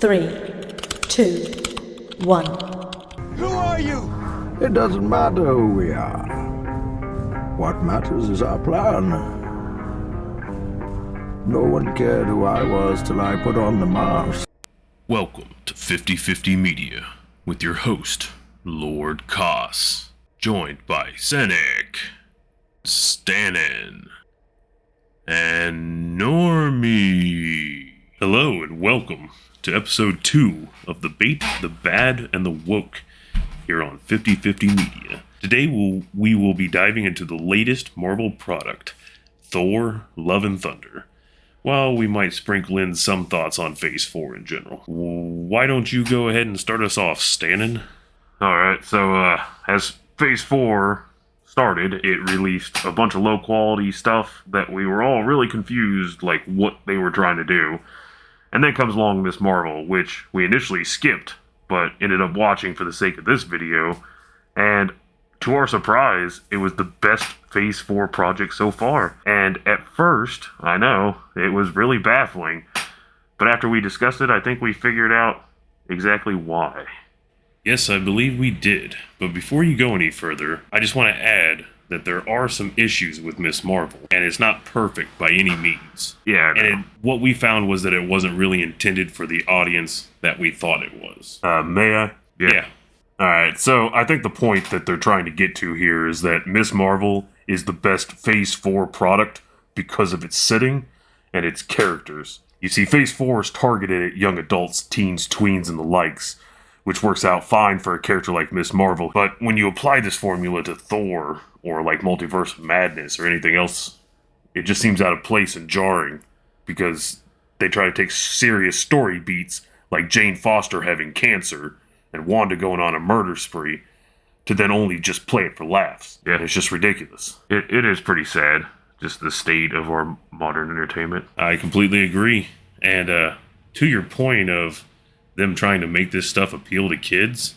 3, 2, 1. Who are you? It doesn't matter who we are. What matters is our plan. No one cared who I was till I put on the mask. Welcome to 50/50 Media with your host, Lord Koss, joined by Senek, Stanin, and Normie. Hello and welcome to episode 2 of The Bait, the Bad, and the Woke here on 50/50 Media. Today we will be diving into the latest Marvel product, Thor: Love and Thunder, while we might sprinkle in some thoughts on Phase 4 in general. Why don't you go ahead and start us off, Stanin? Alright, so as Phase 4 started, it released a bunch of low-quality stuff that we were all really confused, like what they were trying to do. And then comes along Miss Marvel, which we initially skipped, but ended up watching for the sake of this video. And to our surprise, it was the best Phase 4 project so far. And at first, I know, it was really baffling. But after we discussed it, I think we figured out exactly why. Yes, I believe we did. But before you go any further, I just want to add that there are some issues with Miss Marvel, and it's not perfect by any means. Yeah, and what we found was that it wasn't really intended for the audience that we thought it was. May I? Yeah. Alright, so I think the point that they're trying to get to here is that Miss Marvel is the best Phase 4 product because of its setting and its characters. You see, Phase 4 is targeted at young adults, teens, tweens, and the likes, which works out fine for a character like Miss Marvel. But when you apply this formula to Thor, or like Multiverse of Madness, or anything else, it just seems out of place and jarring, because they try to take serious story beats, like Jane Foster having cancer, and Wanda going on a murder spree, to then only just play it for laughs. Yeah, it's just ridiculous. It is pretty sad, just the state of our modern entertainment. I completely agree. And to your point of them trying to make this stuff appeal to kids,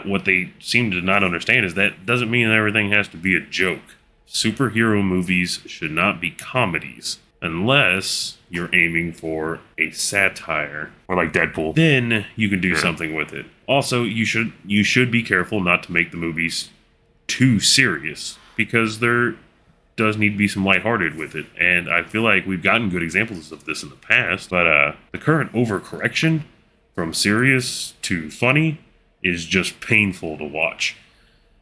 what they seem to not understand is that doesn't mean everything has to be a joke. Superhero movies should not be comedies unless you're aiming for a satire, or like Deadpool. Then you can do something with it. Also, you should be careful not to make the movies too serious, because there does need to be some lighthearted with it, and I feel like we've gotten good examples of this in the past. But the current overcorrection from serious to funny is just painful to watch.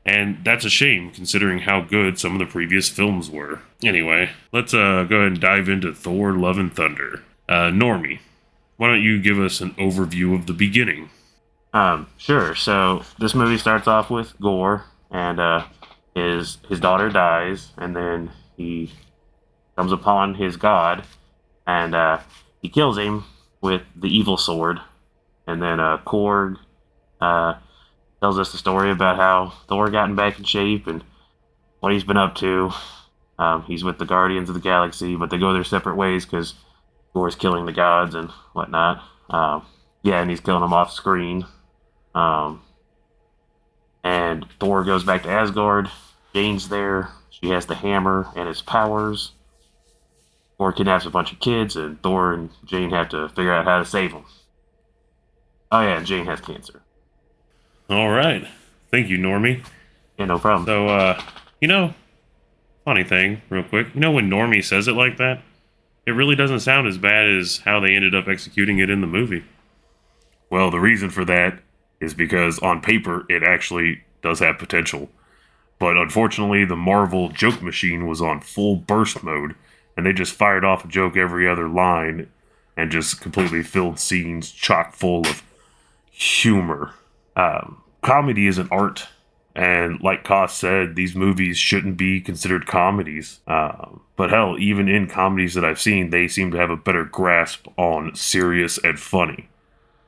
And that's a shame, considering how good some of the previous films were. Anyway, let's go ahead and dive into Thor: Love and Thunder. Normie, why don't you give us an overview of the beginning? Sure. So this movie starts off with Gore, and his daughter dies, and then he comes upon his god, and he kills him with the evil sword. And then Korg tells us the story about how Thor gotten back in shape and what he's been up to. He's with the Guardians of the Galaxy, but they go their separate ways because Gore's killing the gods and whatnot. And he's killing them off screen. And Thor goes back to Asgard. Jane's there. She has the hammer and his powers. Thor kidnaps a bunch of kids, and Thor and Jane have to figure out how to save them. Oh yeah, and Jane has cancer. Alright. Thank you, Normie. Yeah, no problem. So, funny thing, real quick. When Normie says it like that, it really doesn't sound as bad as how they ended up executing it in the movie. Well, the reason for that is because on paper, it actually does have potential. But unfortunately, the Marvel joke machine was on full burst mode, and they just fired off a joke every other line, and just completely filled scenes chock full of humor. Comedy is an art, and like Koss said, these movies shouldn't be considered comedies. But hell, even in comedies that I've seen, they seem to have a better grasp on serious and funny.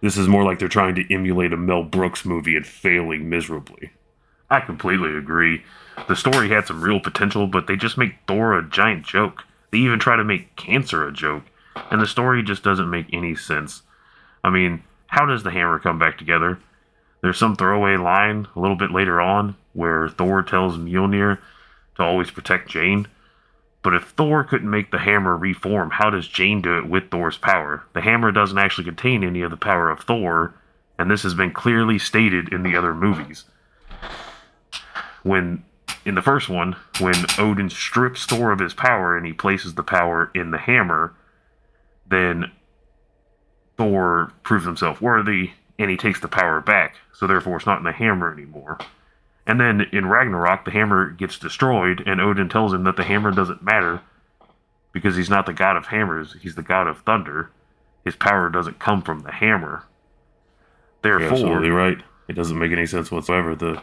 This is more like they're trying to emulate a Mel Brooks movie and failing miserably. I completely agree. The story had some real potential, but they just make Thor a giant joke. They even try to make cancer a joke, and the story just doesn't make any sense. I mean, how does the hammer come back together? There's some throwaway line a little bit later on where Thor tells Mjolnir to always protect Jane, But if Thor couldn't make the hammer reform, how does Jane do it with Thor's power? The hammer doesn't actually contain any of the power of Thor, and this has been clearly stated in the other movies. In the first one, when Odin strips Thor of his power and he places the power in the hammer, then Thor proves himself worthy and he takes the power back, so therefore it's not in the hammer anymore. And then in Ragnarok, the hammer gets destroyed, and Odin tells him that the hammer doesn't matter because he's not the god of hammers, he's the god of thunder. His power doesn't come from the hammer. Therefore, You're absolutely right. It doesn't make any sense whatsoever. The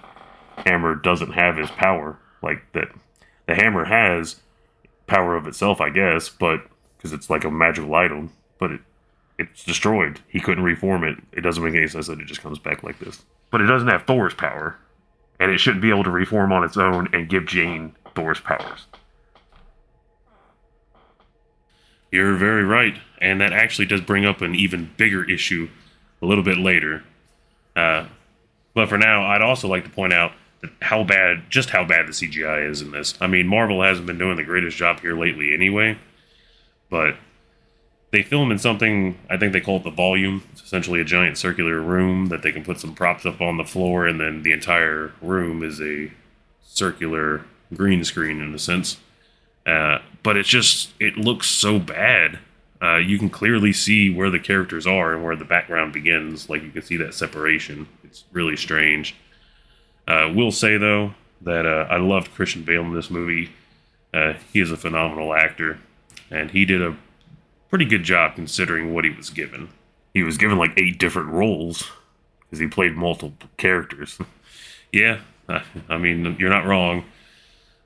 hammer doesn't have his power. Like, that. The hammer has power of itself, I guess, but because it's like a magical item, but it's destroyed. He couldn't reform it. It doesn't make any sense that it just comes back like this. But it doesn't have Thor's power. And it shouldn't be able to reform on its own and give Jane Thor's powers. You're very right. And that actually does bring up an even bigger issue a little bit later. But for now, I'd also like to point out how bad the CGI is in this. I mean, Marvel hasn't been doing the greatest job here lately anyway. But they film in something, I think they call it the volume. It's essentially a giant circular room that they can put some props up on the floor, and then the entire room is a circular green screen in a sense. But it looks so bad. You can clearly see where the characters are and where the background begins. Like, you can see that separation. It's really strange. Will say, though, that I loved Christian Bale in this movie. He is a phenomenal actor, and he did a pretty good job considering what he was given. He was given like 8 different roles because he played multiple characters. Yeah, I mean, you're not wrong.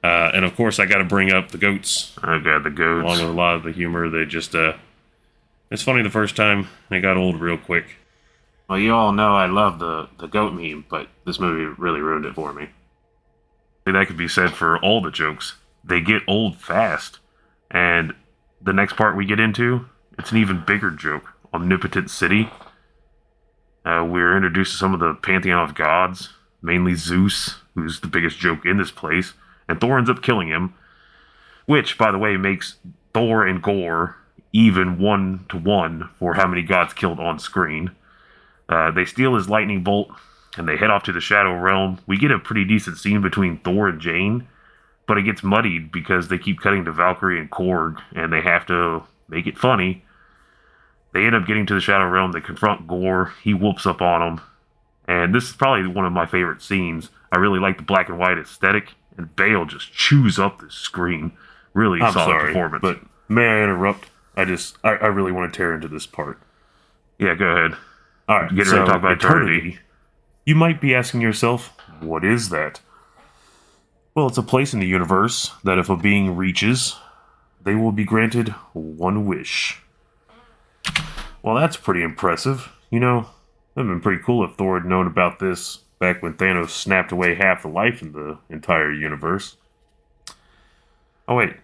And of course, I got to bring up the goats. I got the goats. Along with a lot of the humor, they just, it's funny the first time, they got old real quick. Well, you all know I love the goat meme, but this movie really ruined it for me. That could be said for all the jokes. They get old fast. And the next part we get into, it's an even bigger joke. Omnipotent City. We're introduced to some of the pantheon of gods, mainly Zeus, who's the biggest joke in this place. And Thor ends up killing him, which, by the way, makes Thor and Gore even 1-to-1 for how many gods killed on screen. They steal his lightning bolt, and they head off to the Shadow Realm. We get a pretty decent scene between Thor and Jane, but it gets muddied because they keep cutting to Valkyrie and Korg, and they have to make it funny. They end up getting to the Shadow Realm. They confront Gore. He whoops up on them. And this is probably one of my favorite scenes. I really like the black and white aesthetic, and Bale just chews up the screen. Really solid performance. But may I interrupt? I really want to tear into this part. Yeah, go ahead. All right, get ready to talk about eternity. You might be asking yourself, what is that? Well, it's a place in the universe that if a being reaches, they will be granted one wish. Well, that's pretty impressive. You know, it would have been pretty cool if Thor had known about this back when Thanos snapped away half the life in the entire universe. Oh, wait.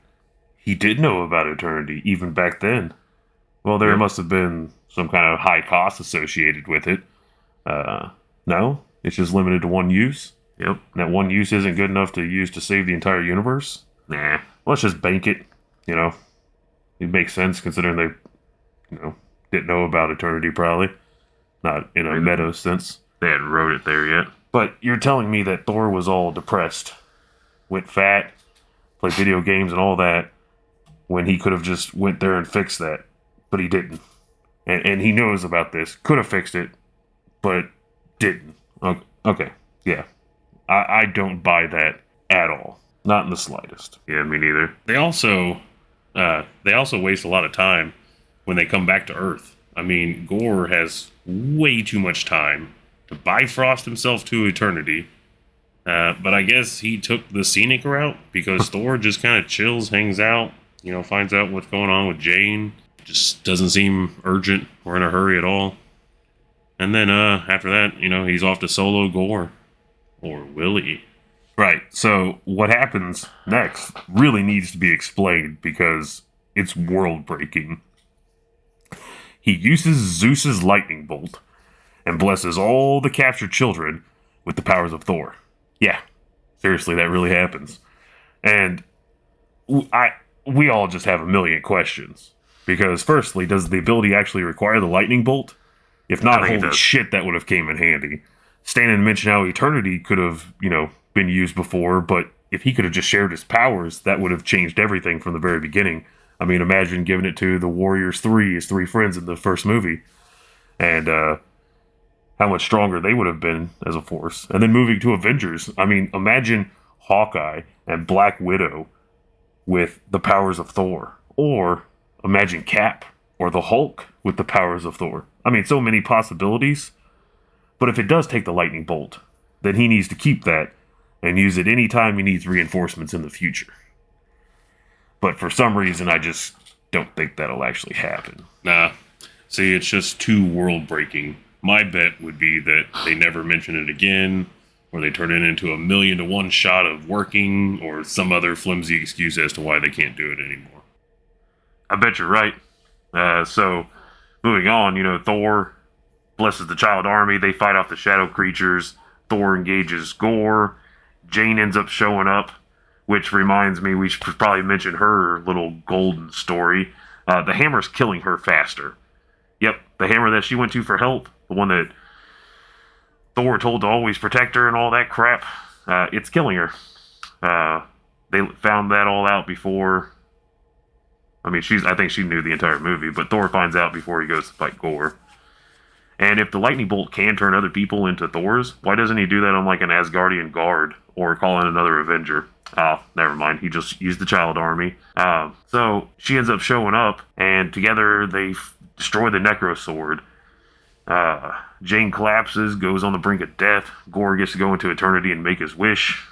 He did know about eternity, even back then. Well, there must have been some kind of high cost associated with it. No? It's just limited to one use? Yep. And that one use isn't good enough to use to save the entire universe? Nah. Let's just bank it, you know. It makes sense considering they, didn't know about eternity probably. Not in a meta sense. They hadn't wrote it there yet. But you're telling me that Thor was all depressed, went fat, played video games and all that, when he could have just went there and fixed that. But he didn't. And he knows about this. Could have fixed it, but didn't. Okay. Yeah. I don't buy that at all. Not in the slightest. Yeah, me neither. They also waste a lot of time when they come back to Earth. I mean, Gore has way too much time to bifrost himself to eternity. But I guess he took the scenic route because Thor just kind of chills, hangs out, finds out what's going on with Jane. Just doesn't seem urgent or in a hurry at all. And then after that, he's off to solo Gore. Or will he? Right, so what happens next really needs to be explained because it's world-breaking. He uses Zeus's lightning bolt and blesses all the captured children with the powers of Thor. Yeah, seriously, that really happens. And we all just have a million questions. Because firstly, does the ability actually require the lightning bolt? If not, I think it holy does. shit, that would have came in handy. Stanton mentioned how eternity could have, been used before, but if he could have just shared his powers, that would have changed everything from the very beginning. I mean, imagine giving it to the Warriors 3, his three friends in the first movie, and how much stronger they would have been as a force. And then moving to Avengers, I mean, imagine Hawkeye and Black Widow with the powers of Thor. Or imagine Cap or the Hulk with the powers of Thor. I mean, so many possibilities. But if it does take the lightning bolt, then he needs to keep that and use it anytime he needs reinforcements in the future. But for some reason, I just don't think that'll actually happen. Nah. See, it's just too world breaking. My bet would be that they never mention it again, or they turn it into a 1,000,000 to 1 shot of working, or some other flimsy excuse as to why they can't do it anymore. I bet you're right. So, moving on, Thor blesses the child army. They fight off the shadow creatures. Thor engages Gore. Jane ends up showing up, which reminds me we should probably mention her little golden story. The hammer's killing her faster. Yep, the hammer that she went to for help, the one that Thor told to always protect her and all that crap, it's killing her. They found that all out before. I mean, I think she knew the entire movie, but Thor finds out before he goes to fight Gore. And if the lightning bolt can turn other people into Thors, why doesn't he do that on like an Asgardian guard or call in another Avenger? Oh, never mind. He just used the child army. So she ends up showing up, and together they destroy the Necro Sword. Jane collapses, goes on the brink of death. Gore gets to go into eternity and make his wish.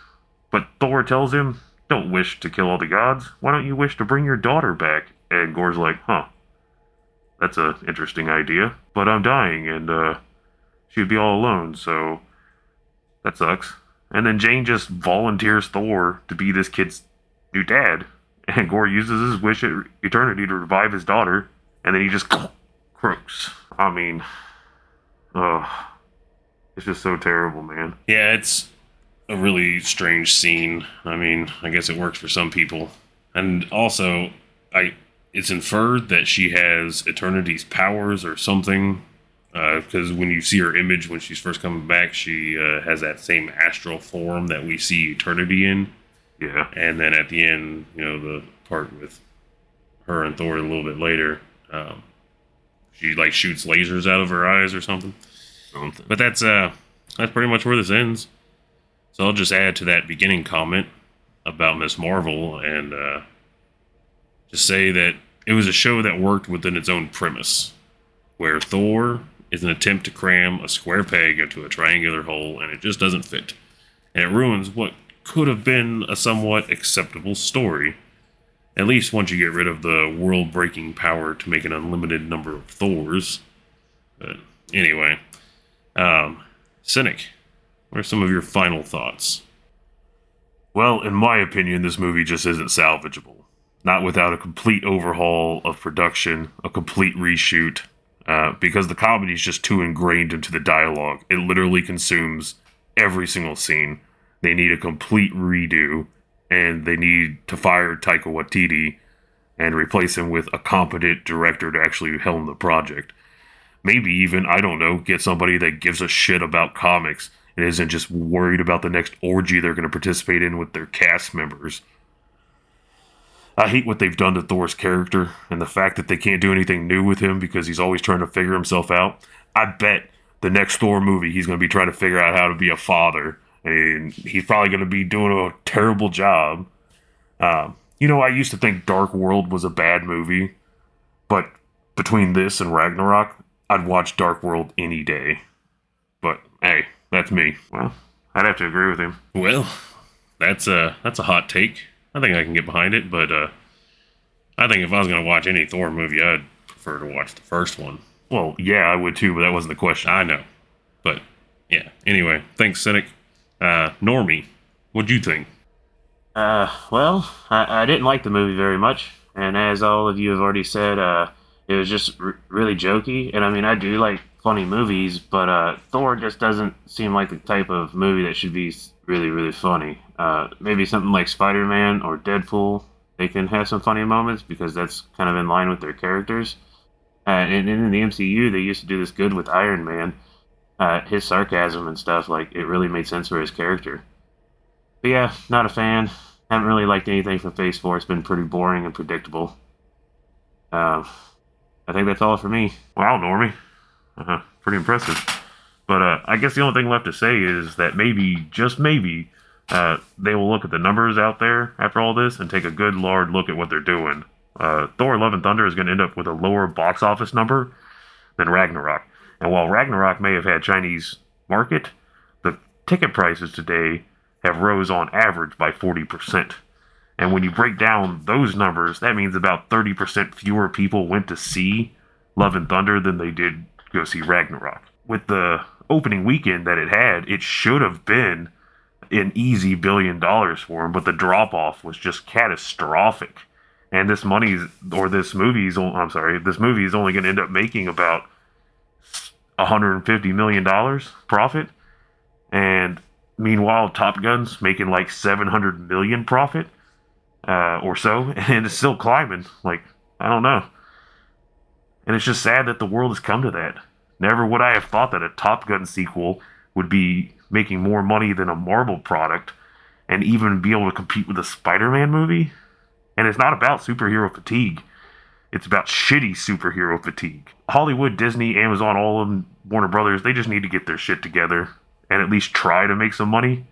But Thor tells him, don't wish to kill all the gods. Why don't you wish to bring your daughter back? And Gore's like, that's an interesting idea. But I'm dying, and she'd be all alone, so that sucks. And then Jane just volunteers Thor to be this kid's new dad. And Gore uses his wish at eternity to revive his daughter. And then he just croaks. I mean, it's just so terrible, man. Yeah, it's a really strange scene. I mean, I guess it works for some people. And also, it's inferred that she has Eternity's powers or something. Because when you see her image when she's first coming back, she has that same astral form that we see Eternity in. Yeah. And then at the end, the part with her and Thor a little bit later, she like shoots lasers out of her eyes or something. But that's pretty much where this ends. So I'll just add to that beginning comment about Miss Marvel and just say that it was a show that worked within its own premise, where Thor is an attempt to cram a square peg into a triangular hole, and it just doesn't fit. And it ruins what could have been a somewhat acceptable story, at least once you get rid of the world-breaking power to make an unlimited number of Thors. But anyway, Cynic, what are some of your final thoughts? Well, in my opinion, this movie just isn't salvageable. Not without a complete overhaul of production, a complete reshoot, because the comedy is just too ingrained into the dialogue. It literally consumes every single scene. They need a complete redo, and they need to fire Taika Waititi and replace him with a competent director to actually helm the project. Maybe even, I don't know, get somebody that gives a shit about comics and isn't just worried about the next orgy they're going to participate in with their cast members. I hate what they've done to Thor's character, and the fact that they can't do anything new with him because he's always trying to figure himself out. I bet the next Thor movie he's going to be trying to figure out how to be a father, and he's probably going to be doing a terrible job. I used to think Dark World was a bad movie, but between this and Ragnarok, I'd watch Dark World any day. But hey, that's me. Well, I'd have to agree with him. Well, that's a hot take. I think I can get behind it, but I think if I was going to watch any Thor movie, I'd prefer to watch the first one. Well, yeah, I would too, but that wasn't the question. I know. But, yeah. Anyway, thanks, Cynic. Normie, what'd you think? Well, I didn't like the movie very much, and as all of you have already said, it was just really jokey, and I mean, I do like funny movies, but Thor just doesn't seem like the type of movie that should be really, really funny. Maybe something like Spider-Man or Deadpool they can have some funny moments because that's kind of in line with their characters. And in the MCU, they used to do this good with Iron Man. His sarcasm and stuff, like, it really made sense for his character. But yeah, not a fan. Haven't really liked anything from Phase 4. It's been pretty boring and predictable. I think that's all for me. Wow, Normie. Pretty impressive. But I guess the only thing left to say is that maybe, just maybe, they will look at the numbers out there after all this and take a good large look at what they're doing. Thor Love and Thunder is going to end up with a lower box office number than Ragnarok. And while Ragnarok may have had Chinese market, the ticket prices today have rose on average by 40%. And when you break down those numbers, that means about 30% fewer people went to see Love and Thunder than they did go see Ragnarok. With the opening weekend that it had, it should have been an easy $1 billion for him, but the drop-off was just catastrophic. And this movie is only going to end up making about $150 million profit. And meanwhile, Top Gun's making like $700 million profit or so, and it's still climbing. Like, I don't know. And it's just sad that the world has come to that. Never would I have thought that a Top Gun sequel would be making more money than a Marvel product and even be able to compete with a Spider-Man movie. And it's not about superhero fatigue. It's about shitty superhero fatigue. Hollywood, Disney, Amazon, all of them, Warner Brothers, they just need to get their shit together and at least try to make some money.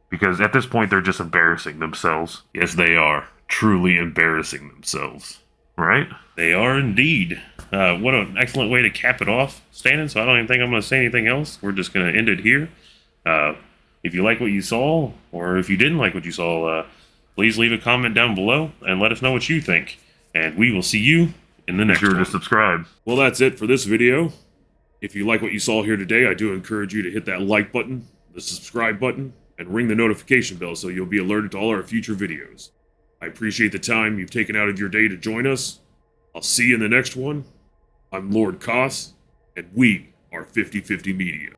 Because at this point, they're just embarrassing themselves. Yes, they are. Truly embarrassing themselves. Right? They are indeed. What an excellent way to cap it off, Stanton. So I don't even think I'm going to say anything else. We're just going to end it here. If you like what you saw, or if you didn't like what you saw, please leave a comment down below and let us know what you think. And we will see you in the next one. Be sure to subscribe. Well, that's it for this video. If you like what you saw here today, I do encourage you to hit that like button, the subscribe button, and ring the notification bell so you'll be alerted to all our future videos. I appreciate the time you've taken out of your day to join us. I'll see you in the next one. I'm Lord Koss, and we are 50/50 Media.